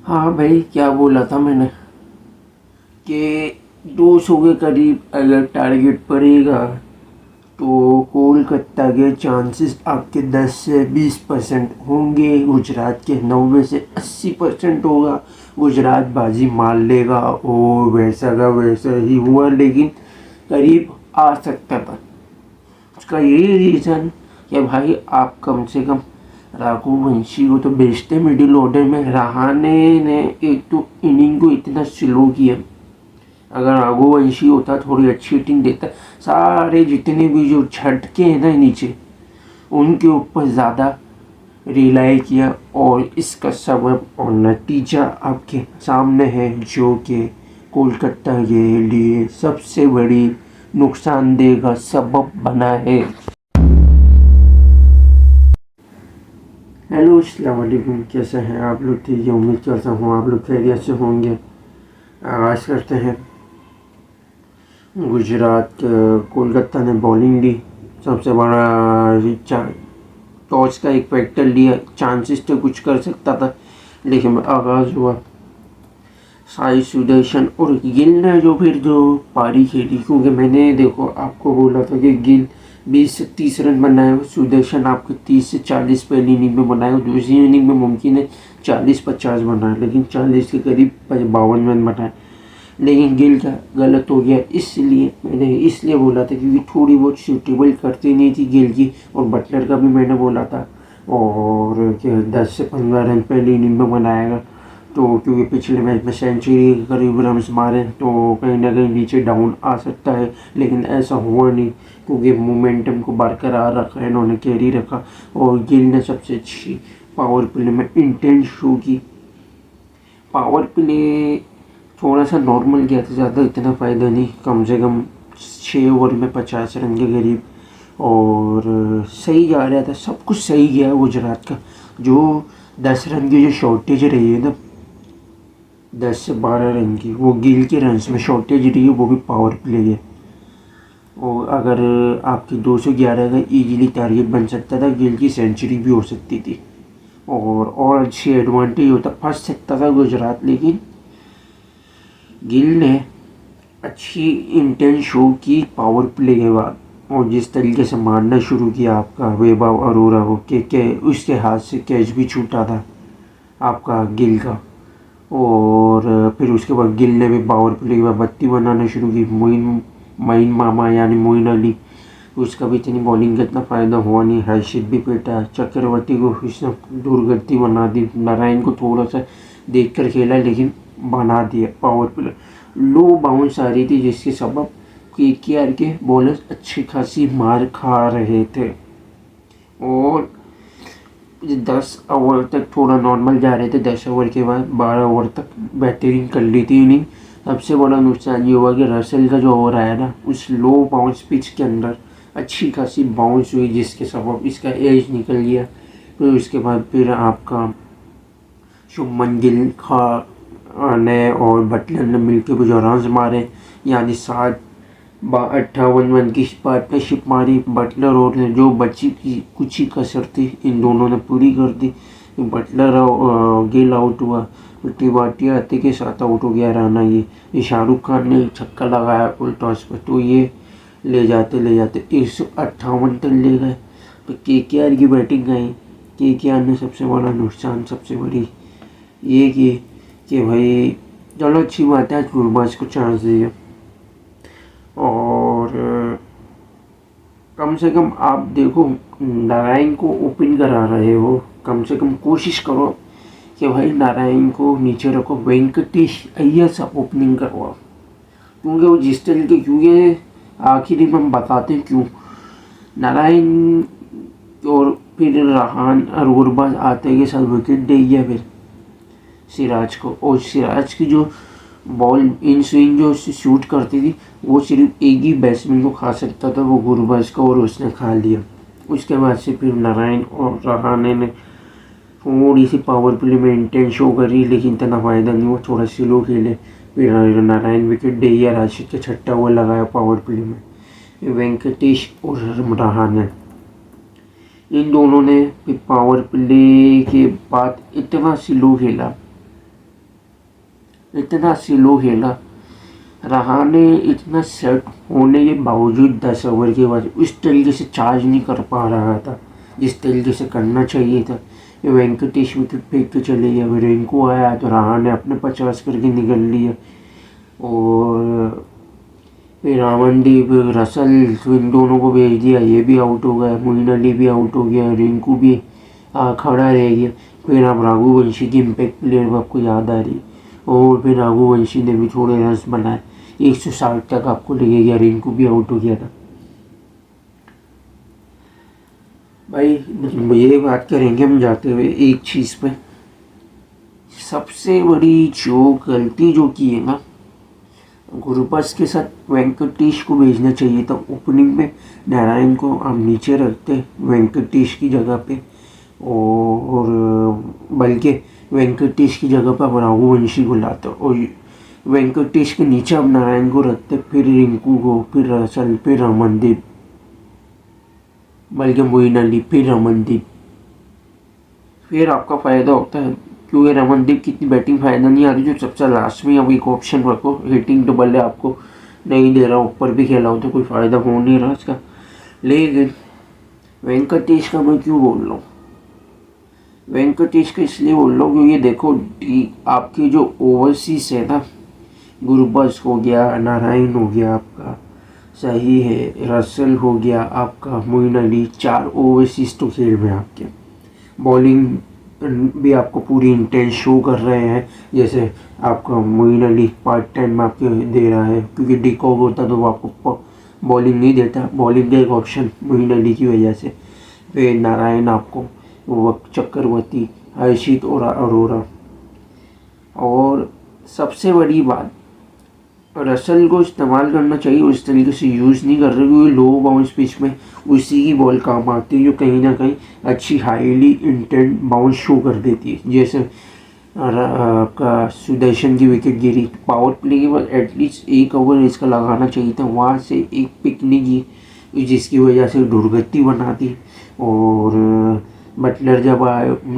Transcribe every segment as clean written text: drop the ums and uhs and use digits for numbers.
हाँ भाई, क्या बोला था मैंने कि 200 के करीब अगर टारगेट पड़ेगा तो कोलकाता के चांसेस आपके 10 से 20% होंगे। गुजरात के 90 से 80% होगा। गुजरात बाजी मार लेगा और वैसा का वैसा ही हुआ, लेकिन करीब आ सकता था। उसका यही रीज़न कि भाई आप कम से कम रघुवंशी को तो बेचते मिडिल ऑर्डर में। रहाणे ने एक तो इनिंग को इतना स्लो किया। अगर रघुवंशी होता थोड़ी अच्छी हिटिंग देता, सारे जितने भी जो झटके हैं ना नीचे, उनके ऊपर ज़्यादा रिलाई किया और इसका सबब और नतीजा आपके सामने है, जो कि कोलकाता के लिए सबसे बड़ी नुकसानदेह का सबब बना है। हेलो, अस्सलाम वालेकुम। कैसे हैं आप लोग? ठीक है, उम्मीद करता हूँ आप लोग खैरियत से होंगे। आगाज़ करते हैं। गुजरात कोलकाता ने बॉलिंग दी। सबसे बड़ा टॉस का एक फैक्टर लिया। चांसेस तो कुछ कर सकता था, लेकिन आगाज़ हुआ साई सुदर्शन और गिल ने जो पारी खेली, क्योंकि मैंने देखो आपको बोला था कि गिल 20 से 30 रन बनाए, सुदर्शन आपको 30 से 40 पहली इनिंग में बनाए, दूसरी इनिंग में मुमकिन है 40-50 बनाए, लेकिन 40 के करीब 52 रन बनाए। लेकिन गिल का गलत हो गया, इसलिए मैंने इसलिए बोला था क्योंकि थोड़ी बहुत सूटेबल करती नहीं थी गिल की। और बटलर का भी मैंने बोला था, और कि 10 से 15 रन पहली इनिंग में बनाएगा, तो क्योंकि पिछले मैच में सेंचुरी के करीब रन्स मारे, तो कहीं ना कहीं नीचे डाउन आ सकता है। लेकिन ऐसा हुआ नहीं, क्योंकि मोमेंटम को बरकरार रखा, इन्होंने कैरी रखा और गिल ने सबसे अच्छी पावर प्ले में इंटेंट शो की। पावर प्ले थोड़ा सा नॉर्मल गया था, ज़्यादा इतना फ़ायदा नहीं, कम से कम 6 ओवर में 50 रन के करीब, और सही जा रहा था, सब कुछ सही गया। गुजरात का जो 10 रन की जो शॉर्टेज रही है ना, 10 से 12 रन की, वो गिल के रन्स में शॉर्टेज रही है, वो भी पावर प्ले है। और अगर आपकी 211 का ईजिली टारगेट बन सकता था, गिल की सेंचुरी भी हो सकती थी और अच्छी एडवांटेज होता, फंस सकता था गुजरात। लेकिन गिल ने अच्छी इंटेंस शो की पावर प्ले के बाद, और जिस तरीके से मारना शुरू किया आपका वैभव अरोड़ा को, के उसके हाथ से कैच भी छूटा था आपका गिल का। और फिर उसके बाद गिल ने भी पावर प्ले के बाद बत्ती बनाना शुरू की। मोइन मामा यानी मोइन अली, उसका भी इतनी बॉलिंग का इतना फ़ायदा हुआ नहीं। हर्षित भी पेटा, चक्रवर्ती को उसने दुर्गति बना दी। नारायण को थोड़ा सा देख कर खेला, लेकिन बना दिया पावर प्ले। लो बाउंस आ रही थी, जिसके सबब केकेआर के बॉलर्स अच्छी खासी मार खा रहे थे। और 10 ओवर तक थोड़ा नॉर्मल जा रहे थे, 10 ओवर के बाद 12 ओवर तक बेहतरीन कर ली थी इनिंग। सबसे बड़ा नुकसान ये हुआ कि रसेल का जो ओवर आया ना, उस लो बाउंस पिच के अंदर अच्छी खासी बाउंस हुई, जिसके सबब इसका एज निकल गया। फिर उसके बाद फिर आपका शुभमन गिल ने और बटलर ने मिलकर कुछ रन्स मारे, यानी 58 रन की पार्टनरशिप मारी। बटलर और जो बची की कुछ ही कसर थी, इन दोनों ने पूरी कर दी। बटलर गिल आउट हुआ, फिर त्रिपाठी आते के साथ आउट हो गया राणा। ये शाहरुख खान ने छक्का लगाया फुल टॉस पर, तो ये ले जाते 158 तक ले गए। तो केकेआर की बैटिंग आई। केकेआर ने सबसे बड़ा नुकसान, सबसे बड़ी ये कि भाई चलो अच्छी बात है, आज गुरबाज को चांस दिया, और कम से कम आप देखो नारायण को ओपन करा रहे हो, कम से कम कोशिश करो कि भाई नारायण को नीचे रखो, वेंकटेश अय्यर से ओपनिंग करवाओ। क्योंकि वो जिस तरीके, क्योंकि आखिरी में हम बताते हैं क्यों नारायण और फिर रहान और गुरबाज आते के साथ विकेट दे गया फिर सिराज को। और सिराज की जो बॉल इन स्विंग जो शूट करती थी, वो सिर्फ एक ही बैट्समैन को खा सकता था, वो गुरबाज का, और उसने खा लिया। उसके बाद से फिर नारायण और रहाने ने थोड़ी सी पावर प्ले में इंटेंस शो करी, लेकिन इतना फ़ायदा नहीं हुआ, थोड़ा स्लो खेले। फिर नारायण विकेट दे दिया, राशिद का छठा ओवर लगाया पावर प्ले में। वेंकटेश और रहाने, इन दोनों ने फिर पावर प्ले के बाद इतना स्लो खेला इतना स्लो खेला रहाणे, इतना सेट होने के बावजूद 10 ओवर के बाद उस तरीके से चार्ज नहीं कर पा रहा था जिस तरीके से करना चाहिए था। ये वेंकटेश विकेट फेंक के चले गए, फिर रिंकू आया तो रहाणे अपने 50 करके निकल लिए, और फिर अमनदीप रसल इन दोनों को भेज दिया, ये भी आउट हो गया, मोइन अली भी आउट हो गया, रिंकू भी खड़ा रह गया। फिर अब रघुवंशी की इम्पैक्ट प्लेयर आपको याद आ रही है, और फिर रघुवंशी ने भी थोड़े रन्स बनाए, 160 तक आपको लेके गया, रिंकू भी आउट हो गया था। भाई ये बात करेंगे हम जाते हुए एक चीज़ पे, सबसे बड़ी जो गलती जो की है ना, गुरबख्श के साथ वेंकटेश को भेजना चाहिए था ओपनिंग में, नारायण को आप नीचे रखते वेंकटेश की जगह पे, और बल्कि वेंकटेश की जगह पर आप रघुवंशी को लाते, और वेंकटेश के नीचे आप नारायण को रखते, फिर रिंकू को, फिर रसल, फिर अमनदीप, बल्कि मोइन अली, फिर अमनदीप, फिर आपका फ़ायदा होता है। क्योंकि रमनदीप की इतनी बैटिंग फ़ायदा नहीं आ रही, जो सबसे लास्ट में अब एक ऑप्शन रखो, हिटिंग तो भले आपको नहीं दे रहा, ऊपर भी खेला हो तो कोई फ़ायदा हो नहीं रहा इसका। लेकिन वेंकटेश का मैं क्यों बोल रहा हूँ, वेंकटेश का इसलिए बोल रहा हूँ क्योंकि देखो आपके जो ओवरसीज है ना, गुरबख्श हो गया, नारायण हो गया आपका, सही है, रसल हो गया आपका, मोइन अली, 4 ओवरसीज तो खेल में आपके, बॉलिंग भी आपको पूरी इंटेंस शो कर रहे हैं। जैसे आपका मोइन अली पार्ट टाइम में आपके दे रहा है, क्योंकि डिकॉक होता तो वो आपको बॉलिंग नहीं देता, बॉलिंग का एक ऑप्शन मोइन अली की वजह से। फिर नारायण आपको वो चक्रवर्ती, हर्षित और अरोरा, और सबसे बड़ी बात रसल को इस्तेमाल करना चाहिए, उस तरीके से यूज़ नहीं कर रहे, क्योंकि लो बाउंस पिच में उसी की बॉल काम आती है जो कहीं ना कहीं अच्छी हाईली इंटेंट बाउंस शो कर देती है। जैसे आपका सुदर्शन की विकेट गिरी, पावर प्ले के बाद एटलीस्ट 1 ओवर इसका लगाना चाहिए था, वहाँ से एक पिक नहीं की, जिसकी वजह से दुर्गति बना दी। और बटलर जब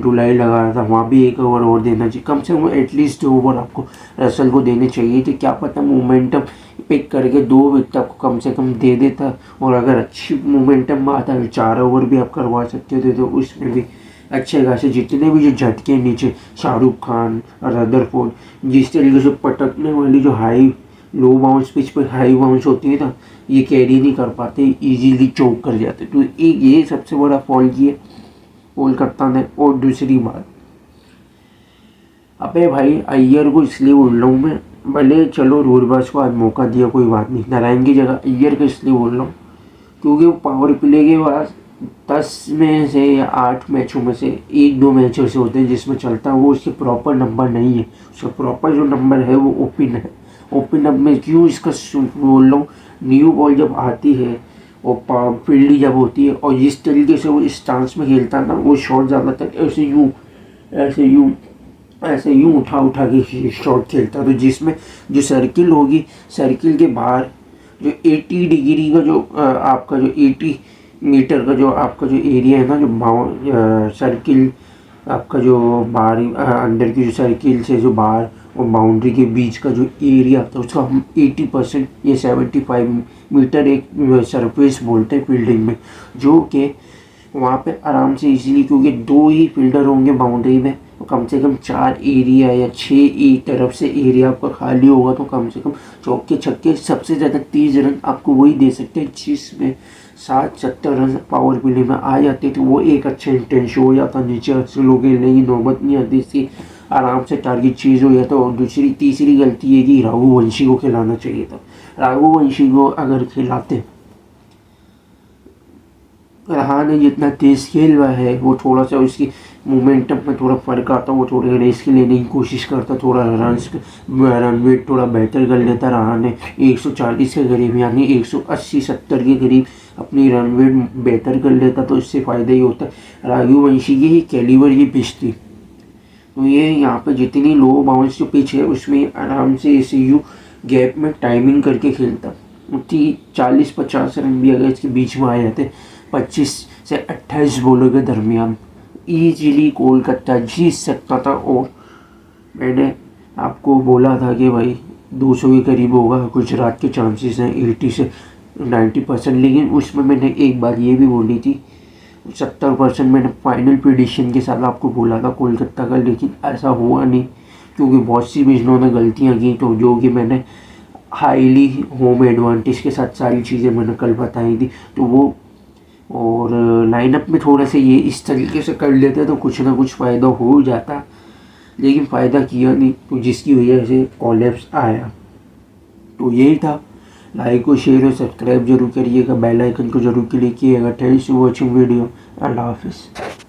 धुलाई लगा रहा था, वहाँ भी 1 ओवर और देना चाहिए, कम से कम एटलीस्ट 2 ओवर आपको रसल को देने चाहिए थे। क्या पता मोमेंटम पिक करके 2 विकेट आपको कम से कम दे देता, और अगर अच्छी मोमेंटम में आता है 4 ओवर भी आप करवा सकते थे, तो उसमें भी अच्छे खासे जितने भी जो झटके नीचे शाहरुख खान और रदरफोर्ड जिस तरीके से पटकने वाली जो हाई लो बाउंस पिच पर हाई बाउंस होती है ना, ये कैरी नहीं कर पाते, इजीली चोक कर जाते। तो एक ये सबसे बड़ा फॉल्ट किया कोलकाता ने। और दूसरी बात, अबे भाई अय्यर को इसलिए बोल रहा हूँ मैं, भले चलो गुरबख्श को आज मौका दिया कोई बात नहीं, नारायण की जगह अय्यर को इसलिए बोल रहा हूँ क्योंकि वो पावर प्ले के बाद 10 में से या 8 मैचों में से 1-2 मैच ऐसे होते हैं जिसमें चलता है, वो उसके प्रॉपर नंबर नहीं है, उसका प्रॉपर जो नंबर है वो ओपन है। ओपन अप में क्यों इसका बोल रहा हूँ, न्यू बॉल जब आती है और फील्ड जब होती है, और जिस तरीके से वो इस चांस में खेलता है ना, वो शॉट ज़्यादातर ऐसे यूँ उठा के शॉट खेलता है, तो जिसमें जो सर्किल होगी, सर्किल के बाहर जो 80 डिग्री का जो आपका जो 80 मीटर का जो आपका जो एरिया है ना, जो सर्किल आपका जो बाहर अंदर की जो सर्किल से जो बाहर और बाउंड्री के बीच का जो एरिया था, उसका हम 80% या 75 मीटर एक सरफेस बोलते हैं फील्डिंग में, जो कि वहाँ पे आराम से इजीली, क्योंकि 2 ही फील्डर होंगे बाउंड्री में, तो कम से कम 4 एरिया या 6 एक तरफ से एरिया आपका खाली होगा, तो कम से कम चौके छक्के सबसे ज़्यादा 30 रन आपको वही दे सकते हैं, जिसमें 60-70 रन पावर प्ले में आ जाते, तो वो एक अच्छा इंटेंस हो जाता, नीचे स्लो खेलने की नौबत नहीं आती, इसकी आराम से टारगेट चीज़ हो जाता। और तीसरी गलती है कि रघुवंशी को खिलाना चाहिए था, रघुवंशी को अगर खिलाते, रहाणे जितना तेज खेल रहा है, वो थोड़ा सा उसकी मोमेंटम में थोड़ा फ़र्क आता, वो थोड़े रेस के लेने की कोशिश करता, थोड़ा रन वेट थोड़ा बेहतर कर लेता। रहाणे 140 के करीब यानी 180-70 के करीब अपनी रन वेट बेहतर कर लेता, तो इससे फ़ायदा ही होता। रघुवंशी की ही कैलिबर की पिच थी, तो ये यहाँ पर जितनी लो बाउंस जो पिच है उसमें आराम से ACU गैप में टाइमिंग करके खेलता, 40-50 रन भी अगर इसके बीच में आ जाते 25 से 28 बॉलों के दरमियान, ईजिली कोलकाता जीत सकता था। और मैंने आपको बोला था कि भाई 200 के करीब होगा गुजरात के चांसेस हैं 80 से 90%, लेकिन उसमें मैंने एक बात ये भी बोली थी 70% मैंने फाइनल प्रिडिक्शन के साथ आपको बोला था कोलकाता का, लेकिन ऐसा हुआ नहीं क्योंकि बहुत सी बिजनों ने गलतियाँ की, तो जो कि मैंने हाईली होम एडवांटेज के साथ सारी चीज़ें मैंने कल बताई थी, तो वो और लाइनअप में थोड़ा से ये इस तरीके से कर लेते तो कुछ ना कुछ फ़ायदा हो जाता, लेकिन फ़ायदा किया नहीं, तो जिसकी वजह से कॉलेप्स आया। तो यही था। लाइक और शेयर और सब्सक्राइब जरूर करिएगा, बेल आइकन को जरूर क्लिक कीजिएगा। Thanks for watching video. अल्लाह हाफिज़।